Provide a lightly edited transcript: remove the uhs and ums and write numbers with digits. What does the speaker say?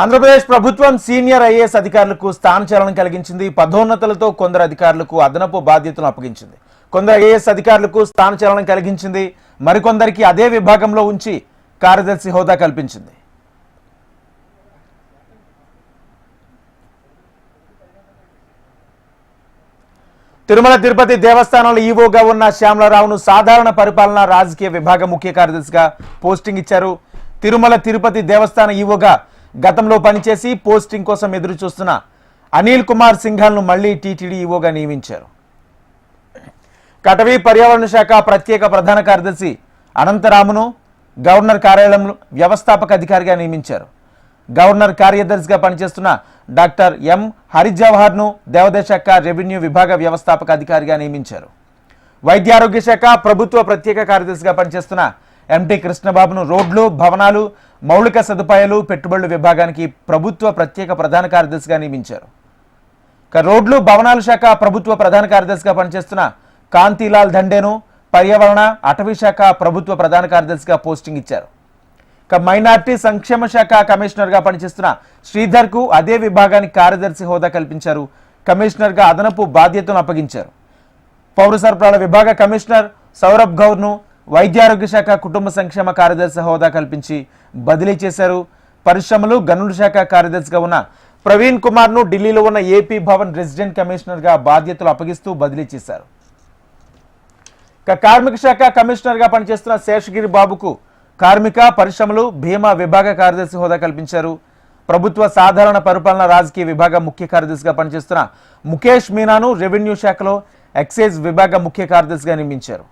ఆంధ్రప్రదేశ్ ప్రభుత్వం senior IAS అధికారులకు స్థానచలనం కలిగించింది. పదోన్నతులతో కొందరు అధికారులకు అదనపు బాధ్యతలను అప్పగించింది. కొందరు ఐఏఎస్ అధికారులకు స్థానచలనం కలిగించింది. మరికొందరికి అదే విభాగంలో ఉంచి కార్యదర్శి హోదా కల్పించింది. తిరుమల తిరుపతి దేవస్థానంలో ఈవోగా ఉన్న శ్యామలరావును సాధారణ పరిపాలన రాజకీయ విభాగ ముఖ్య కార్యదర్శిగా పోస్టింగ్ ఇచ్చారు. తిరుమల తిరుపతి దేవస్థాన ఈవోగా గతంలో పనిచేసి పోస్టింగ్ కోసం ఎదురు చూస్తున్న అనిల్ కుమార్ సింఘాల్ను మళ్లీ టీటీడీ ఈవోగా నియమించారు. కటవీ పర్యావరణ శాఖ ప్రత్యేక ప్రధాన కార్యదర్శి అనంతరామును గవర్నర్ కార్యాలయంలో వ్యవస్థాపక అధికారిగా నియమించారు. గవర్నర్ కార్యదర్శిగా పనిచేస్తున్న డాక్టర్ ఎం హరిజవహర్ను దేవాదాయ శాఖ రెవెన్యూ విభాగ వ్యవస్థాపక అధికారిగా నియమించారు. వైద్యారోగ్య శాఖ ప్రభుత్వ ప్రత్యేక కార్యదర్శిగా పనిచేస్తున్న ఎంటీ కృష్ణబాబును రోడ్లు, భవనాలు, మౌలిక సదుపాయాలు, పెట్టుబడుల విభాగానికి ప్రభుత్వ ప్రత్యేక ప్రధాన కార్యదర్శిగా నియమించారు. రోడ్లు, భవనాల శాఖ ప్రభుత్వ ప్రధాన కార్యదర్శిగా పనిచేస్తున్న కాంతిలాల్ దండేను పర్యావరణ, అటవీ శాఖ ప్రభుత్వ ప్రధాన కార్యదర్శిగా పోస్టింగ్ ఇచ్చారు. మైనార్టీ సంక్షేమ శాఖ కమిషనర్గా పనిచేస్తున్న శ్రీధర్కు అదే విభాగానికి కార్యదర్శి హోదా కల్పించారు. కమిషనర్గా అదనపు బాధ్యతను అప్పగించారు. పౌర సరఫరాల విభాగ కమిషనర్ సౌరభ్ గౌర్ను వైద్యారోగ్య శాఖ కుటుంబ సంక్షేమ కార్యదర్శి హోదా కల్పించి బదిలీ చేశారు. పరిశ్రమలు, గనుల శాఖ కార్యదర్శిగా ఉన్న ప్రవీణ్ కుమార్ను ఢిల్లీలో ఉన్న ఏపీ భవన్ రెసిడెంట్ కమిషనర్గా బాధ్యతలు అప్పగిస్తూ బదిలీ చేశారు. కార్మిక శాఖ కమిషనర్గా పనిచేస్తున్న శేషగిరి బాబుకు కార్మిక, పరిశ్రమలు, బీమా విభాగ కార్యదర్శి హోదా కల్పించారు. ప్రభుత్వ సాధారణ పరిపాలన రాజకీయ విభాగ ముఖ్య కార్యదర్శిగా పనిచేస్తున్న ముఖేష్ మీనాను రెవెన్యూ శాఖలో ఎక్సైజ్ విభాగ ముఖ్య కార్యదర్శిగా నియమించారు.